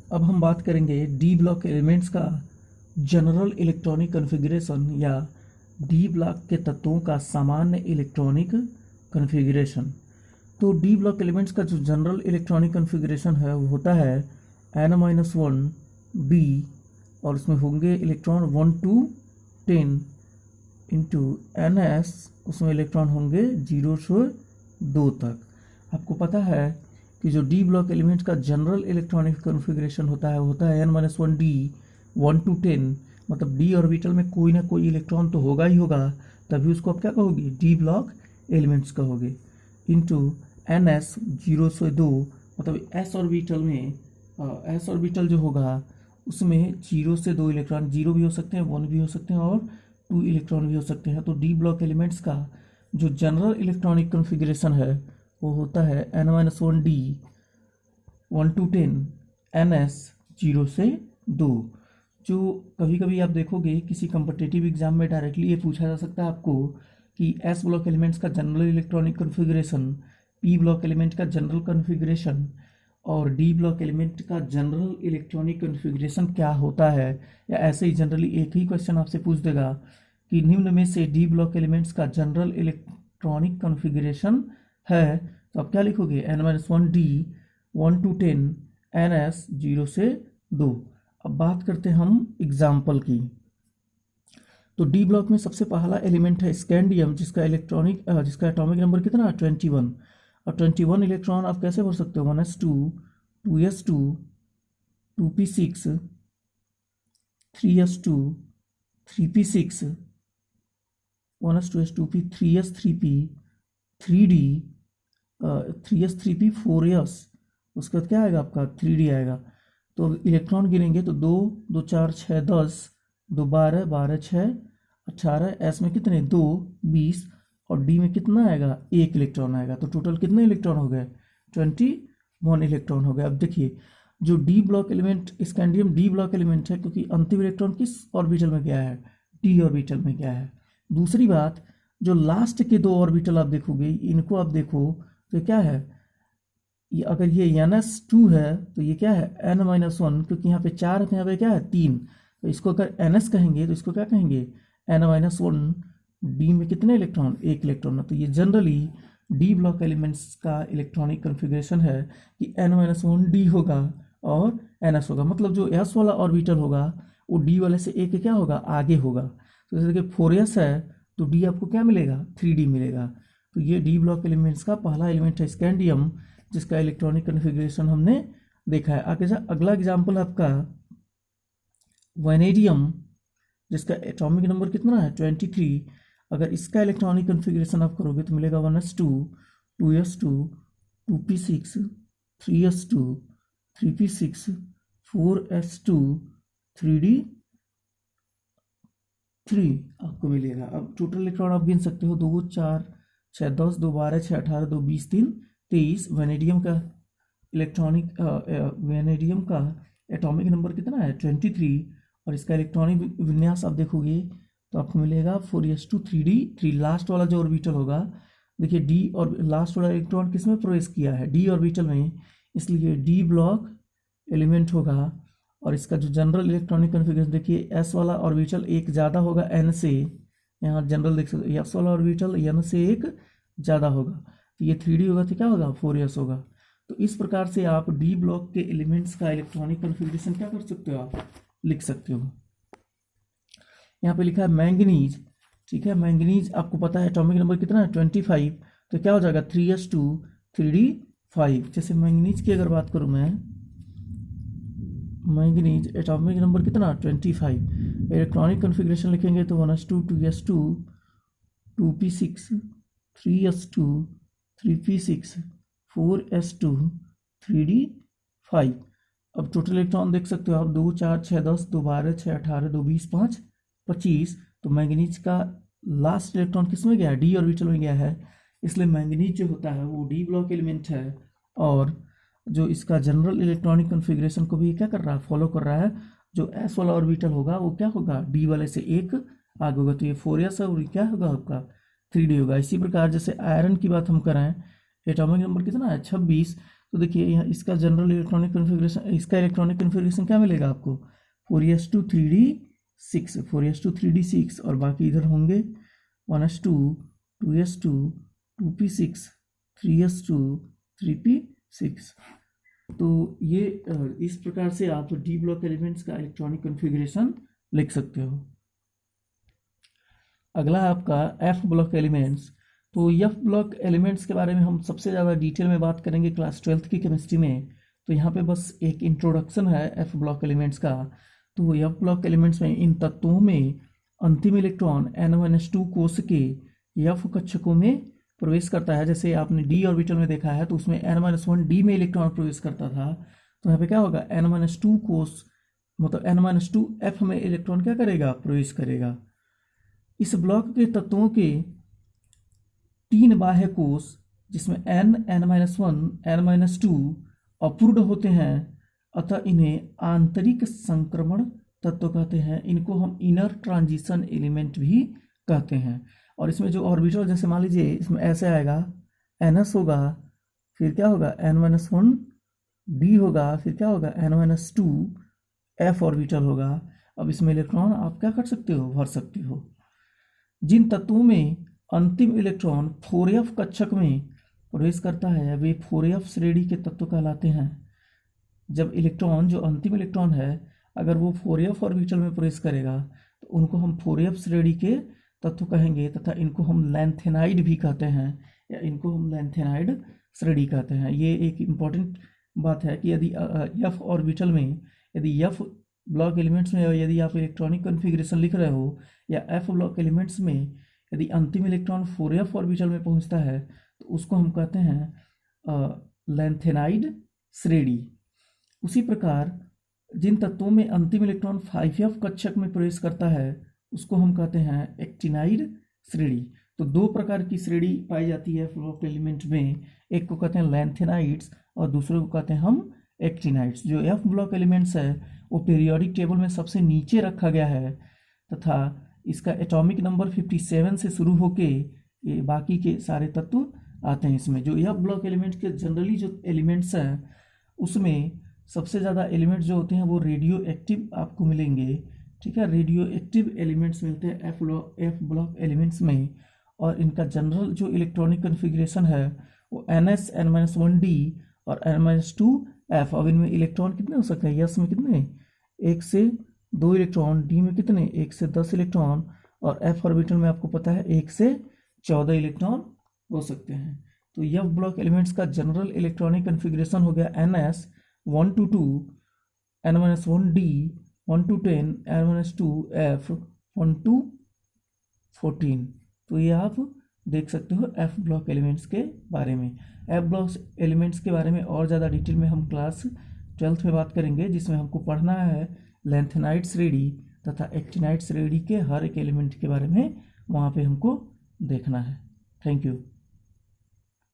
अब हम बात करेंगे डी ब्लॉक एलिमेंट्स का जनरल इलेक्ट्रॉनिक कॉन्फ़िगरेशन या डी ब्लॉक के तत्वों का सामान्य इलेक्ट्रॉनिक कॉन्फ़िगरेशन। तो डी ब्लॉक एलिमेंट्स का जो जनरल इलेक्ट्रॉनिक कॉन्फ़िगरेशन है वो होता है n-1 डी, और उसमें होंगे इलेक्ट्रॉन 1 to 10 इंटू ns, उसमें इलेक्ट्रॉन होंगे 0 से 2 तक। आपको पता है कि जो डी ब्लॉक एलिमेंट का जनरल इलेक्ट्रॉनिक कॉन्फ़िगरेशन होता है वो होता है n-1 डी 1 to 10, मतलब डी ऑर्बिटल में कोई ना कोई इलेक्ट्रॉन तो होगा ही होगा, तभी उसको आप क्या कहोगे, डी ब्लॉक एलिमेंट्स कहोगे। इंटू ns 0 से 2, मतलब एस ऑर्बिटल में एस ऑर्बिटल जो होगा उसमें 0 से 2 इलेक्ट्रॉन, 0 भी हो सकते हैं, 1 भी हो सकते हैं और 2 इलेक्ट्रॉन भी हो सकते हैं। तो डी ब्लॉक एलिमेंट्स का जो जनरल इलेक्ट्रॉनिक कॉन्फ़िगरेशन है वो होता है n-1 डी 1 to 10 ns 0 से 2। जो कभी कभी आप देखोगे किसी कम्पिटिटिव एग्जाम में डायरेक्टली ये पूछा जा सकता है आपको कि एस ब्लॉक एलिमेंट्स का general electronic configuration, P block element का जनरल कॉन्फ़िगरेशन और डी ब्लॉक एलिमेंट का जनरल इलेक्ट्रॉनिक कॉन्फ़िगरेशन क्या होता है। या ऐसे ही जनरली एक ही क्वेश्चन आपसे पूछ देगा कि निम्न में से डी ब्लॉक एलिमेंट्स का जनरल इलेक्ट्रॉनिक कॉन्फ़िगरेशन है, तो आप क्या लिखोगे, n-1 डी 1 to 10 ns 0 से 2। अब बात करते हैं हम एग्जाम्पल की। तो डी ब्लॉक में सबसे पहला एलिमेंट है स्कैंडियम, जिसका एटॉमिक नंबर कितना है, 21। और 21 इलेक्ट्रॉन आप कैसे भर सकते हो, 1s2 2s2 2p6 3s2 3p6 1s2s 2p 3s 3p 3d 3s 3p 4s, उसके बाद क्या आएगा आपका 3d आएगा। तो इलेक्ट्रॉन गिनेंगे तो 2 2 4 6 10 2 12 12 6 18, एस में कितने 2 20 और डी में कितना आएगा 1 इलेक्ट्रॉन आएगा। तो टोटल कितने इलेक्ट्रॉन हो गए, 21 इलेक्ट्रॉन हो गए। अब देखिए जो D block element scandium D block element है क्योंकि अंतिम इलेक्ट्रॉन किस ऑर्बिटल में गया है, डी ऑर्बिटल में गया है। दूसरी बात, जो लास्ट के 2 ऑर्बिटल आप देखोगे, इनको आप देखो तो क्या है, ये अगर ये ns2 है तो ये क्या है n-1, क्योंकि यहाँ पे 4 है तो यहाँ पे क्या है 3, तो इसको अगर ns कहेंगे तो इसको क्या कहेंगे n-1। डी में कितने इलेक्ट्रॉन, 1 इलेक्ट्रॉन है। तो ये जनरली डी ब्लॉक एलिमेंट्स का इलेक्ट्रॉनिक कॉन्फ़िगरेशन है कि n-1 डी होगा और ns होगा, मतलब जो s वाला ऑर्बिटल होगा वो डी वाले से एक क्या होगा, आगे होगा। तो जैसे कि 4s है तो डी आपको क्या मिलेगा, 3d मिलेगा। तो ये डी ब्लॉक एलिमेंट्स का पहला एलिमेंट है स्कैंडियम, जिसका इलेक्ट्रॉनिक कॉन्फ़िगरेशन हमने देखा है। आगे अगला एग्जाम्पल आपका वैनेडियम, जिसका एटॉमिक नंबर कितना है 23। अगर इसका इलेक्ट्रॉनिक कॉन्फ़िगरेशन आप करोगे तो मिलेगा 1s2 2s2 2p6 3s2 3p6 4s2 3d3 आपको मिलेगा। अब टोटल इलेक्ट्रॉन आप गिन सकते हो, 2 4 6 10 2 12 6 18 2 20 3 23। वैनेडियम का एटॉमिक नंबर कितना है 23, और इसका इलेक्ट्रॉनिक विन्यास आप देखोगे तो आपको मिलेगा 4s2 3d3। लास्ट वाला जो ऑर्बिटल होगा, देखिए डी और लास्ट वाला इलेक्ट्रॉन किस में प्रवेश किया है, डी ऑर्बिटल में, इसलिए डी ब्लॉक एलिमेंट होगा। और इसका जो जनरल इलेक्ट्रॉनिक कॉन्फ़िगरेशन देखिए, एस वाला ऑर्बिटल एक ज़्यादा होगा एन से, यहाँ जनरल देख सकते, एस वाला ऑर्बिटल एन से एक ज़्यादा होगा, तो ये 3d होगा तो क्या होगा 4s होगा। तो इस प्रकार से आप डी ब्लॉक के एलिमेंट्स का इलेक्ट्रॉनिक कॉन्फ़िगरेशन क्या कर सकते हो, आप लिख सकते हो। यहाँ पे लिखा है मैंगनीज, ठीक है, मैंगनीज आपको पता है एटॉमिक नंबर कितना है 25, तो क्या हो जाएगा 3s2 3d5। जैसे मैंगनीज की अगर बात करूँ मैं, मैंगनीज एटॉमिक नंबर कितना 25, इलेक्ट्रॉनिक कॉन्फ़िगरेशन लिखेंगे तो 1s2 2s2 2p6 3s2 3p6 4s2 3d5। अब टोटल इलेक्ट्रॉन देख सकते हो आप, 2 4 6 10 2 12 6 18 2 20 5 25। तो मैंगनीज का लास्ट इलेक्ट्रॉन किस में गया है, डी ऑर्बिटल में गया है, इसलिए मैंगनीज जो होता है वो डी ब्लॉक एलिमेंट है। और जो इसका जनरल इलेक्ट्रॉनिक कॉन्फ़िगरेशन को भी क्या कर रहा है, फॉलो कर रहा है। जो एस वाला ऑर्बिटल होगा वो क्या होगा, डी वाले से एक आगे होगा, तो ये 4s है और क्या होगा आपका 3d होगा। इसी प्रकार जैसे आयरन की बात हम करें, एटॉमिक नंबर कितना है 26, तो देखिए यहाँ इसका जनरल इलेक्ट्रॉनिक कन्फिग्रेशन, इसका इलेक्ट्रॉनिक कन्फिग्रेशन क्या मिलेगा आपको, 4s2 3d6, 4s2 3d6, और बाकी इधर होंगे 1s2 2s2 2p6 3s2 3p6। तो ये इस प्रकार से आप डी ब्लॉक एलिमेंट्स का इलेक्ट्रॉनिक कन्फिग्रेशन लिख सकते हो। अगला आपका एफ ब्लॉक एलिमेंट्स। तो एफ ब्लॉक एलिमेंट्स के बारे में हम सबसे ज़्यादा डिटेल में बात करेंगे क्लास 12th की केमिस्ट्री में। तो यहाँ पे बस एक इंट्रोडक्शन है एफ ब्लॉक एलिमेंट्स का। तो एफ ब्लॉक एलिमेंट्स में इन तत्वों में अंतिम इलेक्ट्रॉन n-2 कोश के एफ कक्षकों में प्रवेश करता है। जैसे आपने डी ऑर्बिटल में देखा है तो उसमें n-1 डी में इलेक्ट्रॉन प्रवेश करता था, तो यहाँ पे क्या होगा, n-2 कोश मतलब n-2 एफ में इलेक्ट्रॉन क्या करेगा, प्रवेश करेगा। इस ब्लॉक के तत्वों के 3 बाह्य कोश जिसमें n-1 n-2 अपूर्ण होते हैं, अतः इन्हें आंतरिक संक्रमण तत्व कहते हैं। इनको हम इनर ट्रांजिशन एलिमेंट भी कहते हैं। और इसमें जो ऑर्बिटल, जैसे मान लीजिए इसमें ऐसे आएगा, ns होगा, फिर क्या होगा, n-1 d होगा, फिर क्या होगा, n-2 f ऑर्बिटल होगा। अब इसमें इलेक्ट्रॉन आप क्या कर सकते हो, भर सकते हो। जिन तत्वों में अंतिम इलेक्ट्रॉन 4f कक्षक में प्रवेश करता है वे 4f श्रेणी के तत्व कहलाते हैं। जब इलेक्ट्रॉन, जो अंतिम इलेक्ट्रॉन है, अगर वो 4f ऑर्बिटल में प्रवेश करेगा तो उनको हम 4f श्रेणी के तत्व कहेंगे, तथा इनको हम लैंथेनाइड भी कहते हैं, या इनको हम लैंथेनाइड श्रेणी कहते हैं। ये एक इम्पॉर्टेंट बात है कि यदि f ऑर्बिटल में, यदि f ब्लॉक एलिमेंट्स में यदि आप इलेक्ट्रॉनिक कन्फिग्रेशन लिख रहे हो, या f ब्लॉक एलिमेंट्स में यदि अंतिम इलेक्ट्रॉन 4f ऑर्बिटल में पहुंचता है तो उसको हम कहते हैं लैंथेनाइड श्रेणी। उसी प्रकार जिन तत्वों में अंतिम इलेक्ट्रॉन 5f कक्षक में प्रवेश करता है उसको हम कहते हैं एक्टिनाइड श्रेणी। तो 2 प्रकार की श्रेणी पाई जाती है f ब्लॉक एलिमेंट में, एक को कहते हैं लैंथेनाइड्स और दूसरे को कहते हैं हम एक्टिनाइड्स। जो f ब्लॉक एलिमेंट्स है वो पीरियोडिक टेबल में सबसे नीचे रखा गया है, तथा इसका एटॉमिक नंबर 57 से शुरू होके ये बाकी के सारे तत्व आते हैं इसमें। जो यह ब्लॉक एलिमेंट के जनरली जो एलिमेंट्स हैं उसमें सबसे ज़्यादा एलिमेंट्स जो होते हैं वो रेडियो एक्टिव आपको मिलेंगे, ठीक है, रेडियो एक्टिव एलिमेंट्स मिलते हैं एफ ब्लॉक एलिमेंट्स में। और इनका जनरल जो इलेक्ट्रॉनिक कन्फिग्रेशन है वो ns n-1d और n-2f। अब इनमें इलेक्ट्रॉन कितने हो सकते हैं, यस में कितने, 1 से 2 इलेक्ट्रॉन, डी में कितने, 1 से 10 इलेक्ट्रॉन, और एफ ऑर्बिटल में आपको पता है 1 से 14 इलेक्ट्रॉन हो सकते हैं। तो यह ब्लॉक एलिमेंट्स का जनरल इलेक्ट्रॉनिक कन्फिग्रेशन हो गया ns 1 to 2 n-1d 1 to 10 n-2f 1 to 14। तो ये आप देख सकते हो एफ ब्लॉक एलिमेंट्स के बारे में। एफ ब्लॉक एलिमेंट्स के बारे में और ज़्यादा डिटेल में हम क्लास 12th में बात करेंगे, जिसमें हमको पढ़ना है लैंथेनाइड श्रेणी तथा एक्टिनाइड श्रेणी के हर एक एलिमेंट के बारे में, वहाँ पे हमको देखना है। Thank you.